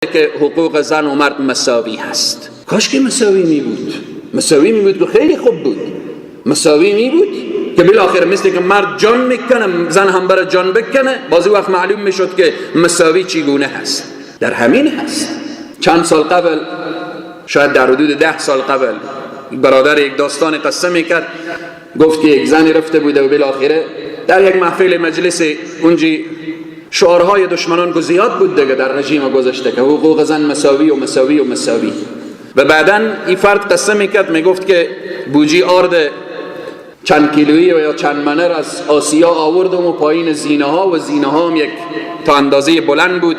که حقوق زن و مرد مساوی هست. کاش که مساوی می بود، مساوی می بود که خیلی خوب بود. مساوی می بود که بالاخره مثل که مرد جان میکنه زن هم برای جان بکنه، بازی وقت معلوم میشد که مساوی چگونه هست. در همین هست. چند سال قبل، شاید در حدود 10 سال قبل، برادر یک داستان قصه میکرد، گفت که یک زنی رفته بوده و بالاخره در یک محفل مجلس اونجی شعارهای دشمنان کو زیاد بود دیگه در رژیم گذشته که حقوق زن مساوی و مساوی و مساوی. و بعداً این فرد قصه میکرد، میگفت که بوجی آرد چند کیلویی و یا چند منر از آسیا آوردم و پایین زینه ها، و زینه ها هم یک تا اندازه بلند بود،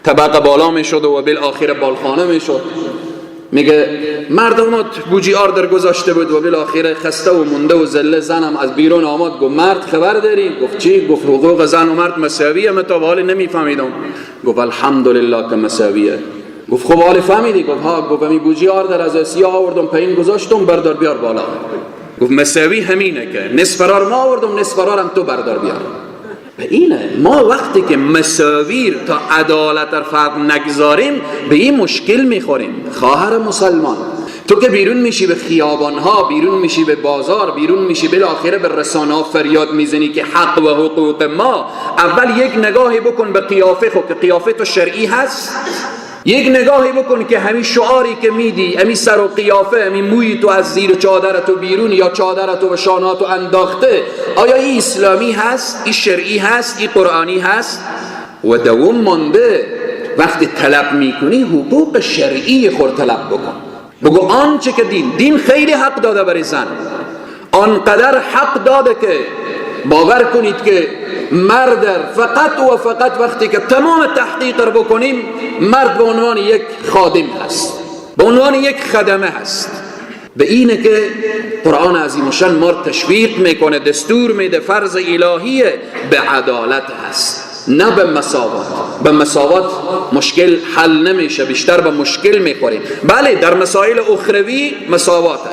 طبقه بالا میشد و بالاخره بالخانه میشد. میگه مردمات بوجی آردر گذاشته بود و بالاخره خسته و مونده و ذله. زنم از بیرون آمد، گفت مرد خبر داری؟ گفت چی؟ گفت حقوق زن و مرد مساویه. من تا حالا نمیفهمیدم. گفت الحمدلله که مساویه. گفت خب حالا فهمیدی؟ گفت ها. گفت می بوجی آردر از آسیا آوردم پایین گذاشتم، بردار بیار بالا. گفت مساوی همینه که نصف فرار ما آوردم، نصف فرار هم تو بردار بیار. و اینه ما وقتی که مساوی تا عدالت را فرق نگذاریم به این مشکل میخوریم. خواهر مسلمان، تو که بیرون میشی به خیابانها، بیرون میشی به بازار، بیرون میشی بالاخره به رسانه ها فریاد میزنی که حق و حقوق ما، اول یک نگاهی بکن به قیافه خود که قیافه تو شرعی هست. یک نگاهی بکن که همین شعاری که میدی، همین سر و قیافه، همین موی تو از زیر چادرتو بیرون یا چادرتو به شاناتو انداخته، آیا این اسلامی هست؟ این شرعی هست؟ این قرآنی هست؟ و دوم مانده وقتی طلب میکنی حقوق شرعی خود طلب بکن. بگو آنچه که دین خیلی حق داده برای زن، آنقدر حق داده که باور کنید که مرد فقط و فقط وقتی که تمام تحقیق رو بکنیم، مرد به عنوان یک خادم هست، به عنوان یک خدمه هست. به اینه که قرآن عظیم الشان ما تشویق میکنه، دستور میده، فرض الهیه به عدالت هست، نه به مساوات. به مساوات مشکل حل نمیشه، بیشتر به مشکل میخوریم. بله در مسائل اخروی مساواته.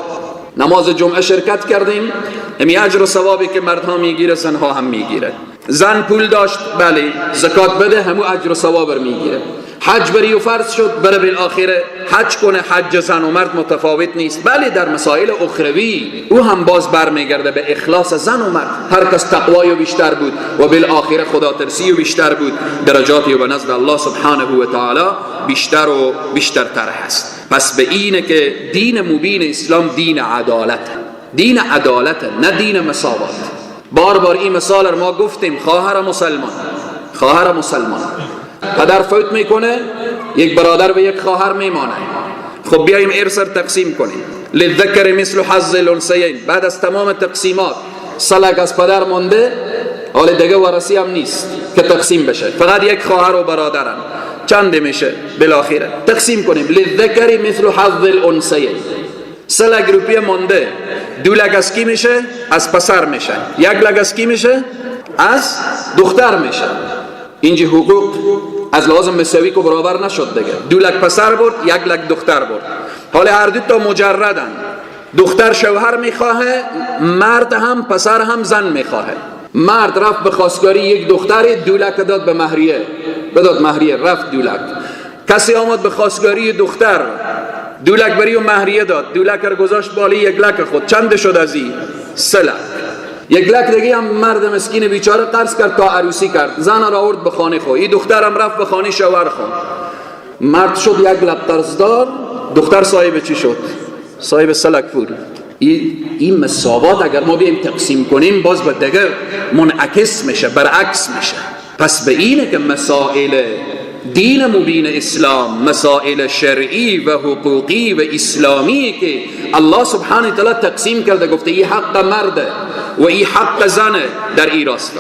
نماز جمعه شرکت کردیم، امی اجر و ثوابی که مردها میگیره زنها هم میگیره. زن پول داشت، بله زکات بده، همو اجر و ثواب میگیره. حج بری و فرض شد، بره بالاخره حج کنه. حج زن و مرد متفاوت نیست. بله در مسائل اخروی او هم باز برمیگرده به اخلاص زن و مرد. هر کس تقوای بیشتر بود و بالاخره خدا ترسی بیشتر بود، درجاتی و نزد الله سبحانه و تعالی بیشتر و بیشترتر هست. پس به اینه که دین مبین اسلام دین عدالت، دین عدالت، نه دین مساوات. بار بار این مثال رو ما گفتیم. خواهر مسلمان پدر فوت میکنه، یک برادر به یک خواهر میمانه. خب بیاییم ارث رو تقسیم کنیم. للذکر مثل حظ الانثیین. بعد از تمام تقسیمات سلک از پدر مونده، حال دیگه ورثی هم نیست که تقسیم بشه، فقط یک خواهر و برادرن. چند میشه بالاخره؟ تقسیم کنیم. للذکر مثل حظ الانثیین. سلک روپیه مونده، 2 لک از کی میشه؟ از پسر میشه. 1 لک از کی میشه؟ از دختر میشه. اینجا حقوق از لحاظ مساوی که برابر نشد دیگه. 2 لک پسر برد، 1 لک دختر برد. حالا هر دو تا مجردن. دختر شوهر میخواهه، مرد هم پسر هم زن میخواهه. مرد رفت به خواستگاری یک دختر، 2 لک داد به مهریه، بداد مهریه، رفت 2 لک. کسی آمد به خواستگاری دختر، 2 لک بری و مهریه داد، 2 لک رو گذاشت بالی 1 لک خود. چند شد از این؟ 3 لک. 1 لک دیگه هم مرد مسکین بیچاره قرض کرد تا عروسی کرد، زن را آورد به خانه خود. این دختر هم رفت به خانه شوهر خود. مرد شد 1 لک قرضدار، دختر صاحب چی شد؟ صاحب 3 لک پول. این مساوات اگر ما بیایم تقسیم کنیم باز به دیگه منعکس میشه، برعکس میشه. پس به اینه که مسائل دین مبین اسلام، مسائل شرعی و حقوقی و اسلامی که الله سبحانه و تعالی تقسیم کرده، گفته این حق مرده و این حق زنه، در این راستا